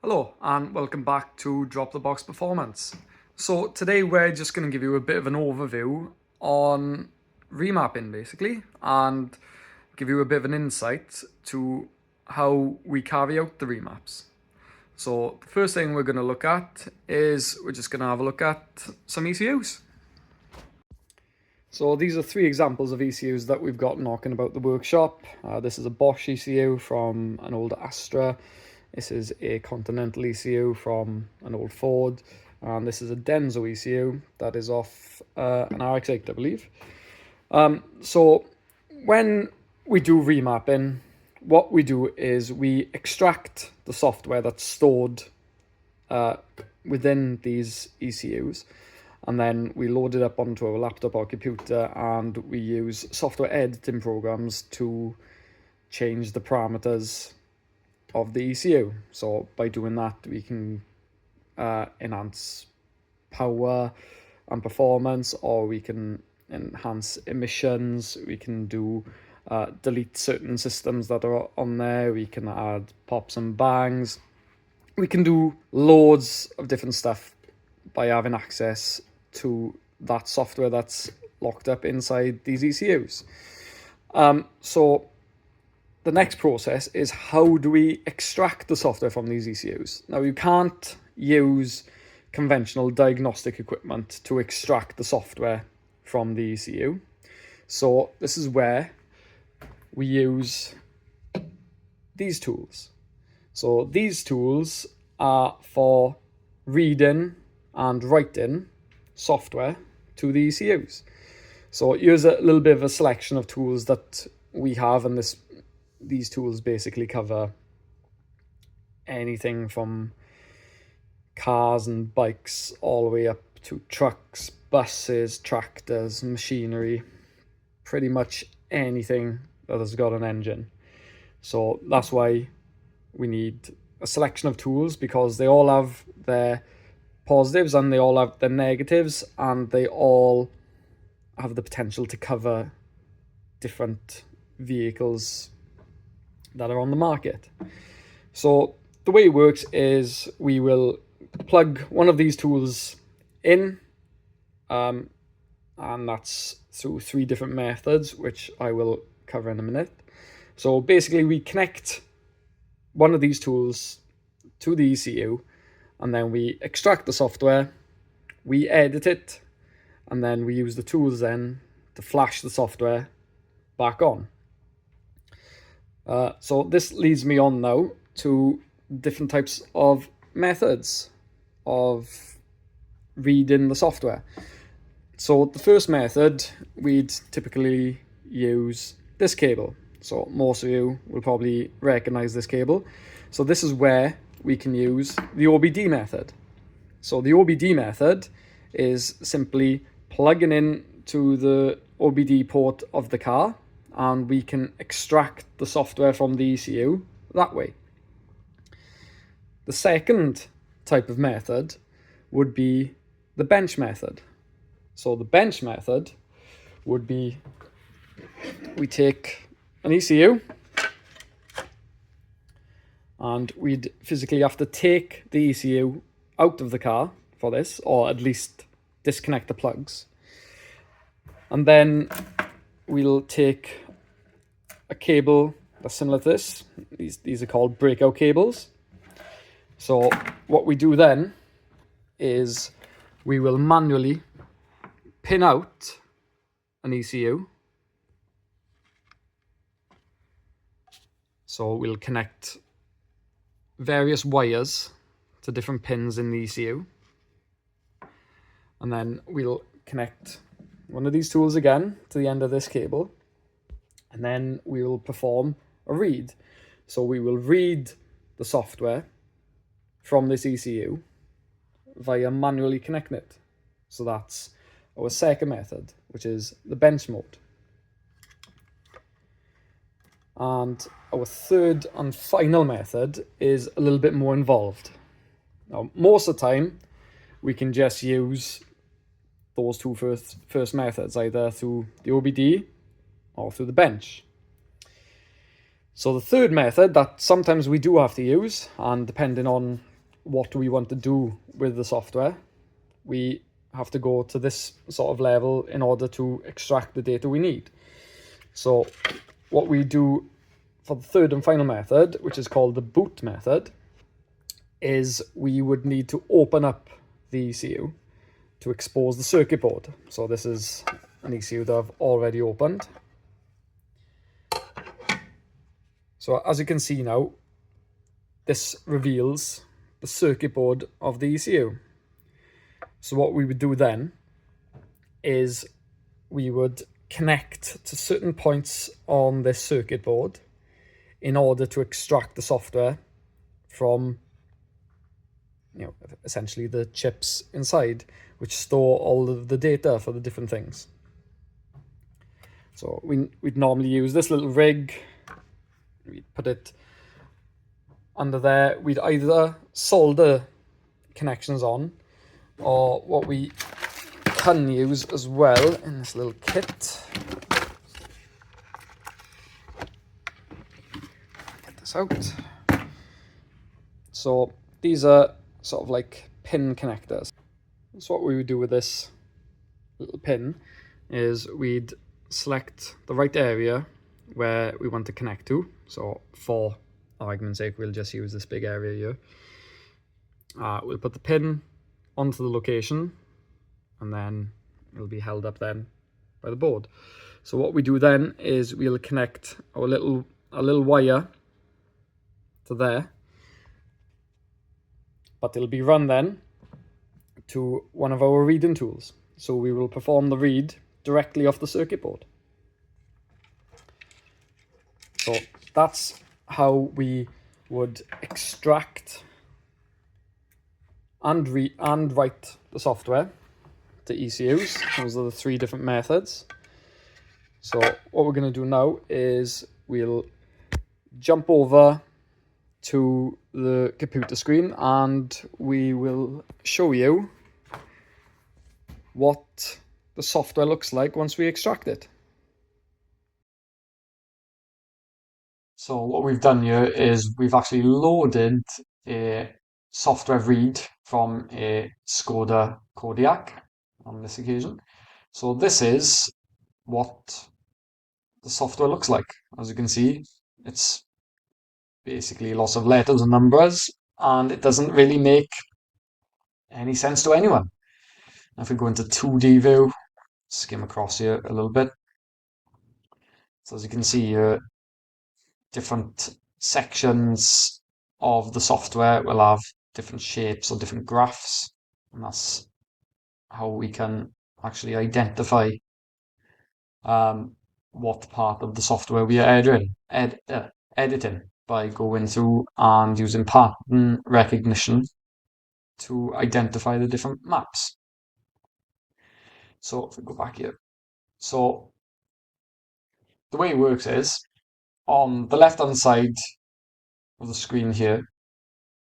Hello and welcome back to Drop the Box Performance. So today we're just going to give you a bit of an overview on remapping basically and give you a bit of an insight to how we carry out the remaps. So the first thing we're going to look at is we're just going to have a look at some ECUs. So these are three examples of ECUs that we've got knocking about the workshop. This is a Bosch ECU from an old Astra. This is a Continental ECU from an old Ford. And this is a Denso ECU that is off an RX-8, I believe. So when we do remapping, what we do is we extract the software that's stored within these ECUs. And then we load it up onto our laptop or computer and we use software editing programs to change the parameters of the ECU. So by doing that, we can enhance power and performance, or we can enhance emissions. We can do delete certain systems that are on there. We can add pops and bangs. We can do loads of different stuff by having access to that software that's locked up inside these ECUs. So the next process is, how do we extract the software from these ECUs? Now, you can't use conventional diagnostic equipment to extract the software from the ECU. So this is where we use these tools. So these tools are for reading and writing software to the ECUs. So here's a little bit of a selection of tools that we have, and these tools basically cover anything from cars and bikes all the way up to trucks, buses, tractors, machinery, pretty much anything that has got an engine. So that's why we need a selection of tools, because they all have their positives and they all have their negatives, and they all have the potential to cover different vehicles that are on the market. So the way it works is we will plug one of these tools in, and that's through three different methods, which I will cover in a minute. So basically we connect one of these tools to the ECU, and then we extract the software, we edit it, and then we use the tools then to flash the software back on. So this leads me on now to different types of methods of reading the software. So the first method, we'd typically use this cable. So most of you will probably recognize this cable. So this is where we can use the OBD method. So the OBD method is simply plugging in to the OBD port of the car, and we can extract the software from the ECU that way. The second type of method would be the bench method. So the bench method would be, we take an ECU and we'd physically have to take the ECU out of the car for this, or at least disconnect the plugs. And then we'll take a cable that's similar to this. These are called breakout cables. So what we do then is we will manually pin out an ECU. So we'll connect various wires to different pins in the ECU. And then we'll connect one of these tools again to the end of this cable. And then we will perform a read. So we will read the software from this ECU via manually connecting it. So that's our second method, which is the bench mode. And our third and final method is a little bit more involved. Now, most of the time, we can just use those two first methods, either through the OBD or through the bench. So the third method that sometimes we do have to use, and depending on what do we want to do with the software, we have to go to this sort of level in order to extract the data we need. So what we do for the third and final method, which is called the boot method, is we would need to open up the ECU to expose the circuit board. So this is an ECU that I've already opened. So as you can see now, this reveals the circuit board of the ECU. So what we would do then is we would connect to certain points on this circuit board in order to extract the software from, essentially the chips inside, which store all of the data for the different things. So we'd normally use this little rig. We'd put it under there. We'd either solder connections on, or what we can use as well in this little kit. Get this out. So these are sort of like pin connectors. So what we would do with this little pin is we'd select the right area where we want to connect to. So for argument's sake, we'll just use this big area here. We'll put the pin onto the location, and then it'll be held up then by the board. So what we do then is we'll connect our little wire to there, but it'll be run then to one of our reading tools. So we will perform the read directly off the circuit board. So that's how we would extract and read and write the software to ECUs. Those are the three different methods. So what we're going to do now is we'll jump over to the computer screen and we will show you what the software looks like once we extract it. So what we've done here is we've actually loaded a software read from a Skoda Kodiaq on this occasion. So this is what the software looks like. As you can see, it's basically lots of letters and numbers, and it doesn't really make any sense to anyone. Now if we go into 2D view, skim across here a little bit. So as you can see here, different sections of the software will have different shapes or different graphs, and that's how we can actually identify what part of the software we are editing by going through and using pattern recognition to identify the different maps. So if we go back here, so the way it works is on the left hand side of the screen here.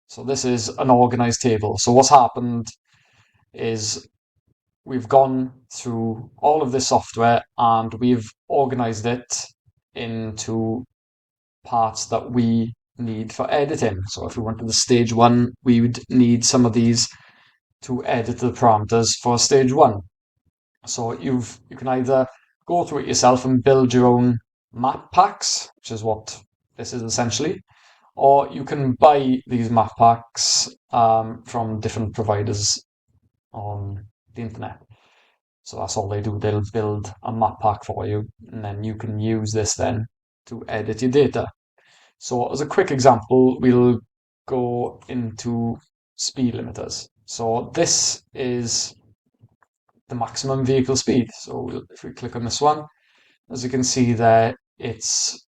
So this is an organized table. So what's happened is we've gone through all of this software and we've organized it into parts that we need for editing. So if we went to the stage 1, we would need some of these to edit the parameters for stage 1. So you can either go through it yourself and build your own map packs, which is what this is essentially, or you can buy these map packs from different providers on the internet. So that's all they do. They'll build a map pack for you, and then you can use this then to edit your data. So as a quick example, we'll go into speed limiters. So this is the maximum vehicle speed. So if we click on this one, as you can see there, it's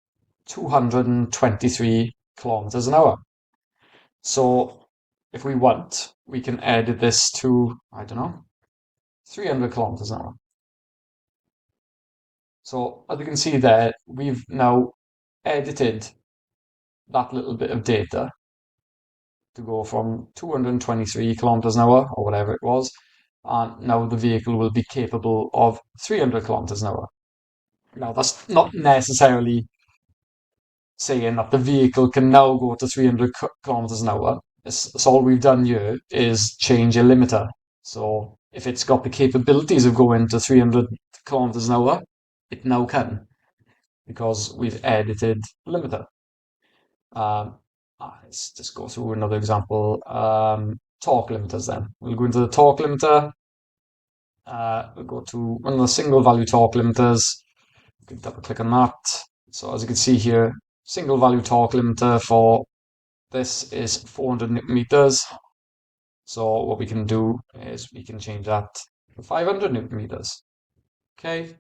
223 kilometers an hour. So if we want, we can edit this to, I don't know, 300 kilometers an hour. So as you can see there, we've now edited that little bit of data to go from 223 kilometers an hour or whatever it was, and now the vehicle will be capable of 300 kilometers an hour. Now that's not necessarily saying that the vehicle can now go to 300 kilometers an hour. So all we've done here is change a limiter. So if it's got the capabilities of going to 300 kilometers an hour, it now can, because we've edited the limiter. Let's just go through another example. Torque limiters then. We'll go into the torque limiter. We'll go to one of the single value torque limiters. You can double click on that. So as you can see here, single value torque limiter for this is 400 newton meters. So what we can do is we can change that to 500 newton meters. Okay,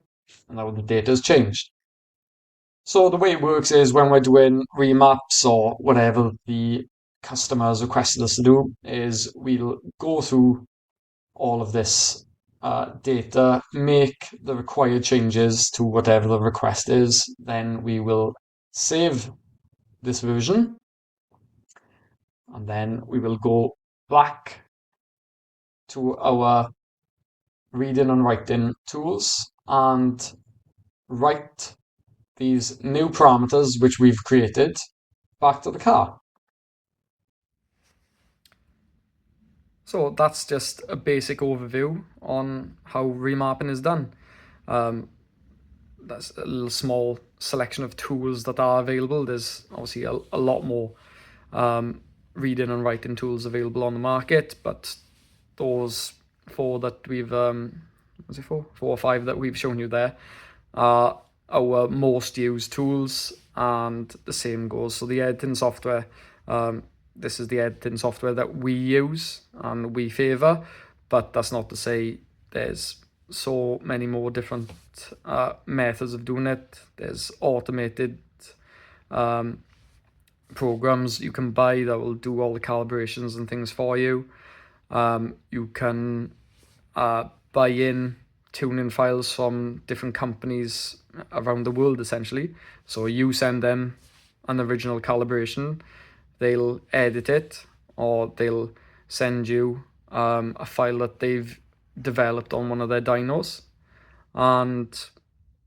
and now the data has changed. So the way it works is when we're doing remaps or whatever the customers requested us to do, is we'll go through all of this data, make the required changes to whatever the request is, then we will save this version, and then we will go back to our reading and writing tools and write these new parameters which we've created back to the car. So that's just a basic overview on how remapping is done. That's a little small selection of tools that are available. There's obviously a lot more reading and writing tools available on the market, but those four that we've four or five that we've shown you there are our most used tools, and the same goes. So the editing software, this is the editing software that we use and we favor, but that's not to say there's so many more different methods of doing it. There's automated programs you can buy that will do all the calibrations and things for you. You can buy in tuning files from different companies around the world, essentially. So you send them an original calibration, they'll edit it, or they'll send you a file that they've developed on one of their dynos, and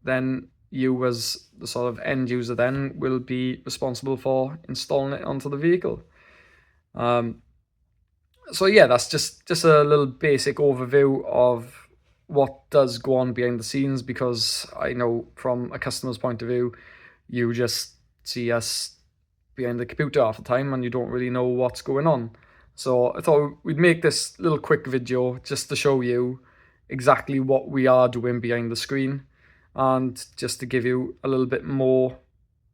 then you as the sort of end user then will be responsible for installing it onto the vehicle. So yeah, that's just a little basic overview of what does go on behind the scenes, because I know from a customer's point of view, you just see us behind the computer half the time and you don't really know what's going on. So I thought we'd make this little quick video just to show you exactly what we are doing behind the screen, and just to give you a little bit more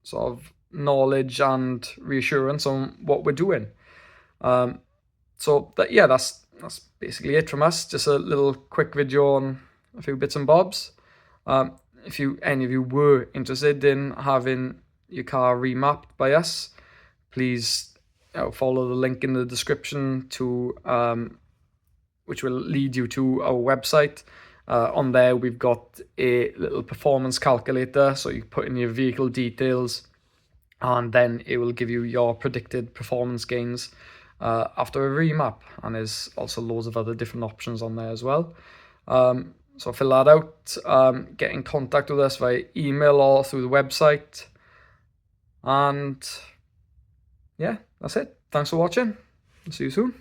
sort of knowledge and reassurance on what we're doing. So that, yeah, that's basically it from us. Just a little quick video on a few bits and bobs. If any of you were interested in having your car remapped by us, please follow the link in the description to which will lead you to our website. On there we've got a little performance calculator, so you put in your vehicle details and then it will give you your predicted performance gains after a remap, and there's also loads of other different options on there as well. So fill that out, get in contact with us via email or through the website, and yeah, that's it. Thanks for watching. See you soon.